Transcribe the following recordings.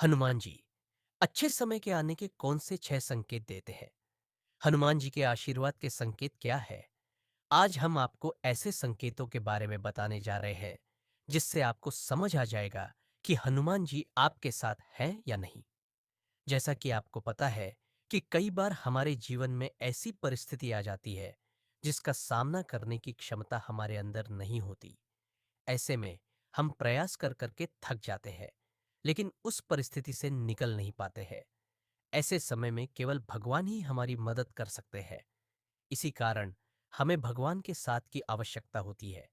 हनुमान जी अच्छे समय के आने के कौन से 6 संकेत देते हैं? हनुमान जी के आशीर्वाद के संकेत क्या है? आज हम आपको ऐसे संकेतों के बारे में बताने जा रहे हैं जिससे आपको समझ आ जाएगा कि हनुमान जी आपके साथ हैं या नहीं। जैसा कि आपको पता है कि कई बार हमारे जीवन में ऐसी परिस्थिति आ जाती है जिसका सामना करने की क्षमता हमारे अंदर नहीं होती। ऐसे में हम प्रयास कर करके थक जाते हैं, लेकिन उस परिस्थिति से निकल नहीं पाते हैं। ऐसे समय में केवल भगवान ही हमारी मदद कर सकते हैं। इसी कारण हमें भगवान के साथ की आवश्यकता होती है।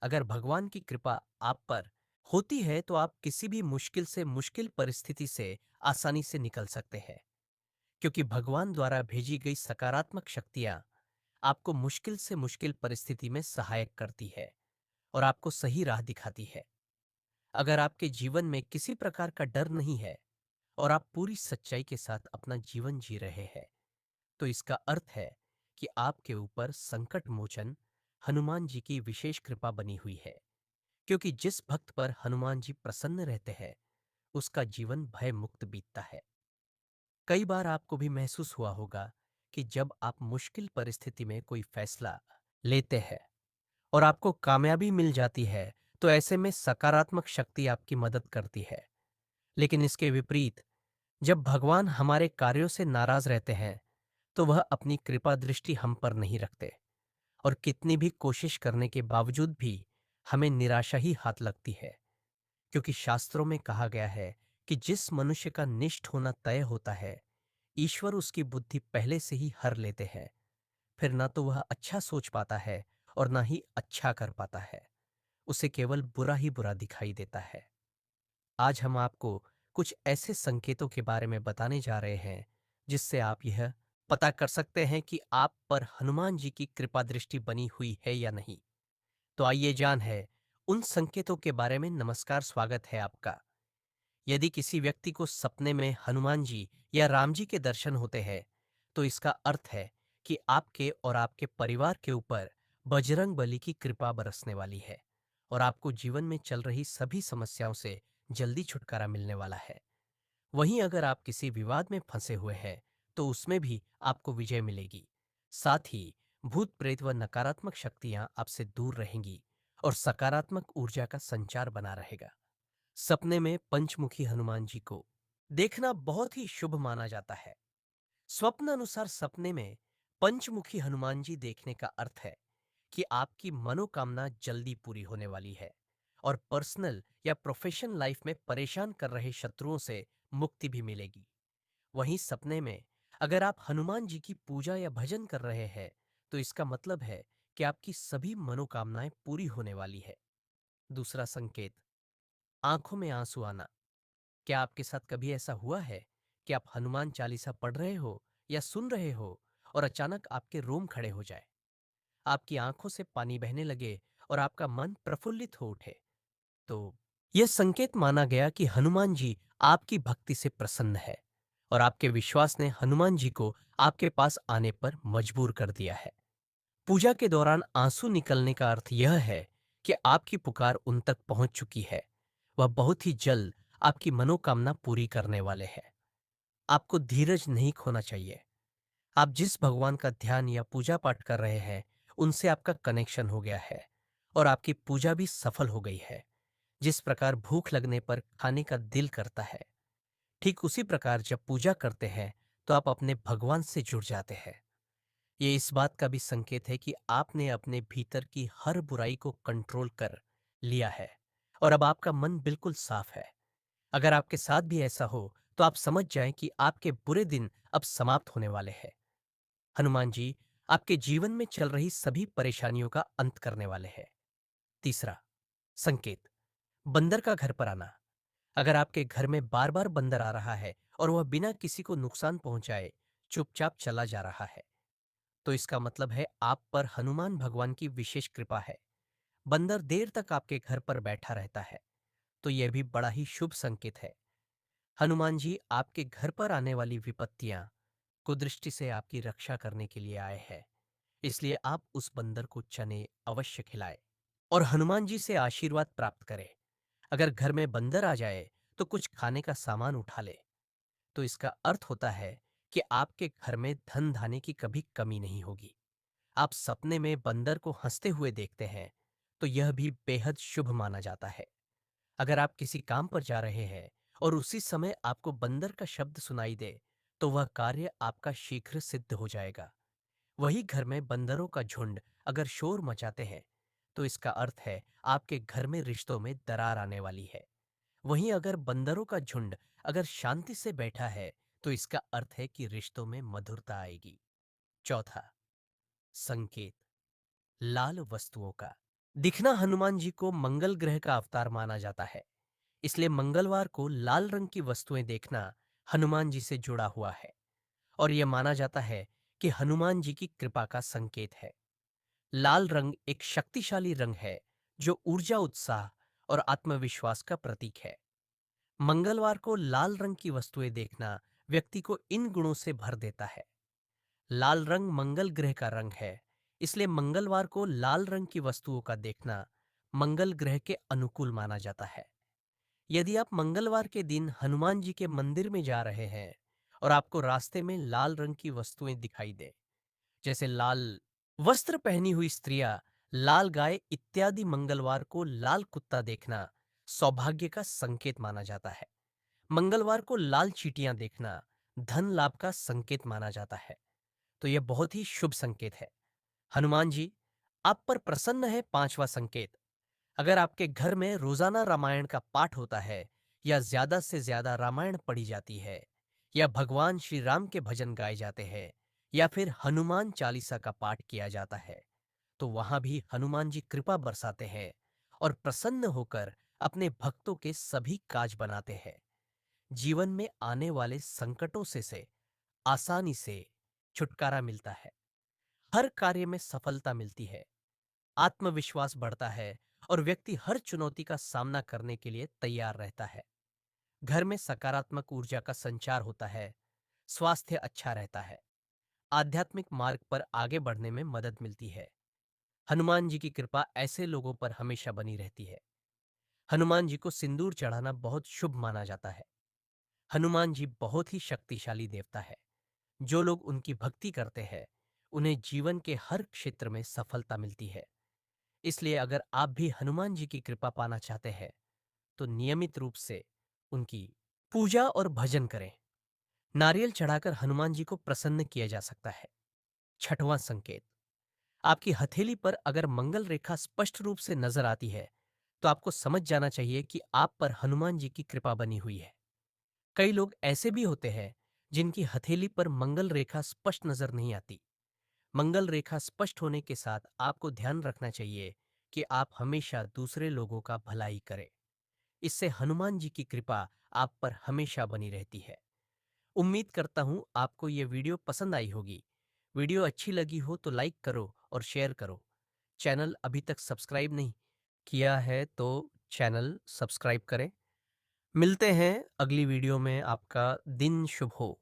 अगर भगवान की कृपा आप पर होती है तो आप किसी भी मुश्किल से मुश्किल परिस्थिति से आसानी से निकल सकते हैं, क्योंकि भगवान द्वारा भेजी गई सकारात्मक शक्तियां आपको मुश्किल से मुश्किल परिस्थिति में सहायक करती है और आपको सही राह दिखाती है। अगर आपके जीवन में किसी प्रकार का डर नहीं है और आप पूरी सच्चाई के साथ अपना जीवन जी रहे हैं, तो इसका अर्थ है कि आपके ऊपर संकट मोचन हनुमान जी की विशेष कृपा बनी हुई है। क्योंकि जिस भक्त पर हनुमान जी प्रसन्न रहते हैं, उसका जीवन भय मुक्त बीतता है। कई बार आपको भी महसूस हुआ होगा कि जब आप मुश्किल परिस्थिति में कोई फैसला लेते हैं और आपको कामयाबी मिल जाती है, तो ऐसे में सकारात्मक शक्ति आपकी मदद करती है। लेकिन इसके विपरीत, जब भगवान हमारे कार्यों से नाराज रहते हैं, तो वह अपनी कृपा दृष्टि हम पर नहीं रखते और कितनी भी कोशिश करने के बावजूद भी हमें निराशा ही हाथ लगती है। क्योंकि शास्त्रों में कहा गया है कि जिस मनुष्य का निष्ठ होना तय होता है, ईश्वर उसकी बुद्धि पहले से ही हर लेते हैं। फिर ना तो वह अच्छा सोच पाता है और ना ही अच्छा कर पाता है। उसे केवल बुरा ही बुरा दिखाई देता है। आज हम आपको कुछ ऐसे संकेतों के बारे में बताने जा रहे हैं जिससे आप यह पता कर सकते हैं कि आप पर हनुमान जी की कृपा दृष्टि बनी हुई है या नहीं। तो आइए जान है उन संकेतों के बारे में। नमस्कार, स्वागत है आपका। यदि किसी व्यक्ति को सपने में हनुमान जी या राम जी के दर्शन होते हैं, तो इसका अर्थ है कि आपके और आपके परिवार के ऊपर बजरंग बली की कृपा बरसने वाली है और आपको जीवन में चल रही सभी समस्याओं से जल्दी छुटकारा मिलने वाला है। वहीं अगर आप किसी विवाद में फंसे हुए हैं, तो उसमें भी आपको विजय मिलेगी। साथ ही भूत प्रेत व नकारात्मक शक्तियां आपसे दूर रहेंगी और सकारात्मक ऊर्जा का संचार बना रहेगा। सपने में पंचमुखी हनुमान जी को देखना बहुत ही शुभ माना जाता है। स्वप्न अनुसार सपने में पंचमुखी हनुमान जी देखने का अर्थ है कि आपकी मनोकामना जल्दी पूरी होने वाली है और पर्सनल या प्रोफेशनल लाइफ में परेशान कर रहे शत्रुओं से मुक्ति भी मिलेगी। वहीं सपने में अगर आप हनुमान जी की पूजा या भजन कर रहे हैं, तो इसका मतलब है कि आपकी सभी मनोकामनाएं पूरी होने वाली है। दूसरा संकेत, आंखों में आंसू आना। क्या आपके साथ कभी ऐसा हुआ है कि आप हनुमान चालीसा पढ़ रहे हो या सुन रहे हो और अचानक आपके रोम खड़े हो जाए, आपकी आंखों से पानी बहने लगे और आपका मन प्रफुल्लित हो उठे? तो यह संकेत माना गया कि हनुमान जी आपकी भक्ति से प्रसन्न है और आपके विश्वास ने हनुमान जी को आपके पास आने पर मजबूर कर दिया है। पूजा के दौरान आंसू निकलने का अर्थ यह है कि आपकी पुकार उन तक पहुंच चुकी है। वह बहुत ही जल्द आपकी मनोकामना पूरी करने वाले हैं। आपको धीरज नहीं खोना चाहिए। आप जिस भगवान का ध्यान या पूजा पाठ कर रहे हैं, उनसे आपका कनेक्शन हो गया है और आपकी पूजा भी सफल हो गई है। जिस प्रकार भूख लगने पर खाने का दिल करता है, ठीक उसी प्रकार जब पूजा करते हैं तो आप अपने भगवान से जुड़ जाते हैं। ये इस बात का भी संकेत है कि आपने अपने भीतर की हर बुराई को कंट्रोल कर लिया है और अब आपका मन बिल्कुल साफ है। अगर आपके साथ भी ऐसा हो, तो आप समझ जाएं कि आपके बुरे दिन अब समाप्त होने वाले हैं। हनुमान जी आपके जीवन में चल रही सभी परेशानियों का अंत करने वाले हैं। तीसरा संकेत, बंदर का घर पर आना। अगर आपके घर में बार बार बंदर आ रहा है और वह बिना किसी को नुकसान पहुंचाए चुपचाप चला जा रहा है, तो इसका मतलब है आप पर हनुमान भगवान की विशेष कृपा है। बंदर देर तक आपके घर पर बैठा रहता है, तो यह भी बड़ा ही शुभ संकेत है। हनुमान जी आपके घर पर आने वाली विपत्तियां कुदृष्टि से आपकी रक्षा करने के लिए आए हैं। इसलिए आप उस बंदर को चने अवश्य खिलाएं और हनुमान जी से आशीर्वाद प्राप्त करें। अगर घर में बंदर आ जाए, तो कुछ खाने का सामान उठा ले, तो इसका अर्थ होता है कि आपके घर में धन धान्य की कभी कमी नहीं होगी। आप सपने में बंदर को हंसते हुए देखते हैं, तो यह भी बेहद शुभ माना जाता है। अगर आप किसी काम पर जा रहे हैं और उसी समय आपको बंदर का शब्द सुनाई दे, तो वह कार्य आपका शीघ्र सिद्ध हो जाएगा। वही घर में बंदरों का झुंड अगर शोर मचाते हैं, तो इसका अर्थ है आपके घर में रिश्तों में दरार आने वाली है। वहीं अगर बंदरों का झुंड अगर शांति से बैठा है, तो इसका अर्थ है कि रिश्तों में मधुरता आएगी। चौथा संकेत, लाल वस्तुओं का दिखना हनुमान जी को मंगल ग्रह का अवतार माना जाता है। इसलिए मंगलवार को लाल रंग की वस्तुएं देखना हनुमान जी से जुड़ा हुआ है और यह माना जाता है कि हनुमान जी की कृपा का संकेत है। लाल रंग एक शक्तिशाली रंग है जो ऊर्जा, उत्साह और आत्मविश्वास का प्रतीक है। मंगलवार को लाल रंग की वस्तुएं देखना व्यक्ति को इन गुणों से भर देता है। लाल रंग मंगल ग्रह का रंग है, इसलिए मंगलवार को लाल रंग की वस्तुओं का देखना मंगल ग्रह के अनुकूल माना जाता है। यदि आप मंगलवार के दिन हनुमान जी के मंदिर में जा रहे हैं और आपको रास्ते में लाल रंग की वस्तुएं दिखाई दे, जैसे लाल वस्त्र पहनी हुई स्त्रियां, लाल गाय इत्यादि, मंगलवार को लाल कुत्ता देखना सौभाग्य का संकेत माना जाता है। मंगलवार को लाल चींटियां देखना धन लाभ का संकेत माना जाता है। तो यह बहुत ही शुभ संकेत है। हनुमान जी आप पर प्रसन्न है। पांचवा संकेत, अगर आपके घर में रोजाना रामायण का पाठ होता है या ज्यादा से ज्यादा रामायण पढ़ी जाती है या भगवान श्री राम के भजन गाए जाते हैं या फिर हनुमान चालीसा का पाठ किया जाता है, तो वहां भी हनुमान जी कृपा बरसाते हैं और प्रसन्न होकर अपने भक्तों के सभी काज बनाते हैं। जीवन में आने वाले संकटों से आसानी से छुटकारा मिलता है। हर कार्य में सफलता मिलती है, आत्मविश्वास बढ़ता है और व्यक्ति हर चुनौती का सामना करने के लिए तैयार रहता है। घर में सकारात्मक ऊर्जा का संचार होता है, स्वास्थ्य अच्छा रहता है, आध्यात्मिक मार्ग पर आगे बढ़ने में मदद मिलती है। हनुमान जी की कृपा ऐसे लोगों पर हमेशा बनी रहती है। हनुमान जी को सिंदूर चढ़ाना बहुत शुभ माना जाता है। हनुमान जी बहुत ही शक्तिशाली देवता है। जो लोग उनकी भक्ति करते हैं, उन्हें जीवन के हर क्षेत्र में सफलता मिलती है। इसलिए अगर आप भी हनुमान जी की कृपा पाना चाहते हैं, तो नियमित रूप से उनकी पूजा और भजन करें। नारियल चढ़ाकर हनुमान जी को प्रसन्न किया जा सकता है। छठवां संकेत, आपकी हथेली पर अगर मंगल रेखा स्पष्ट रूप से नजर आती है, तो आपको समझ जाना चाहिए कि आप पर हनुमान जी की कृपा बनी हुई है। कई लोग ऐसे भी होते हैं जिनकी हथेली पर मंगल रेखा स्पष्ट नजर नहीं आती। मंगल रेखा स्पष्ट होने के साथ आपको ध्यान रखना चाहिए कि आप हमेशा दूसरे लोगों का भलाई करें। इससे हनुमान जी की कृपा आप पर हमेशा बनी रहती है। उम्मीद करता हूं आपको ये वीडियो पसंद आई होगी। वीडियो अच्छी लगी हो तो लाइक करो और शेयर करो। चैनल अभी तक सब्सक्राइब नहीं किया है तो चैनल सब्सक्राइब करें। मिलते हैं अगली वीडियो में। आपका दिन शुभ हो।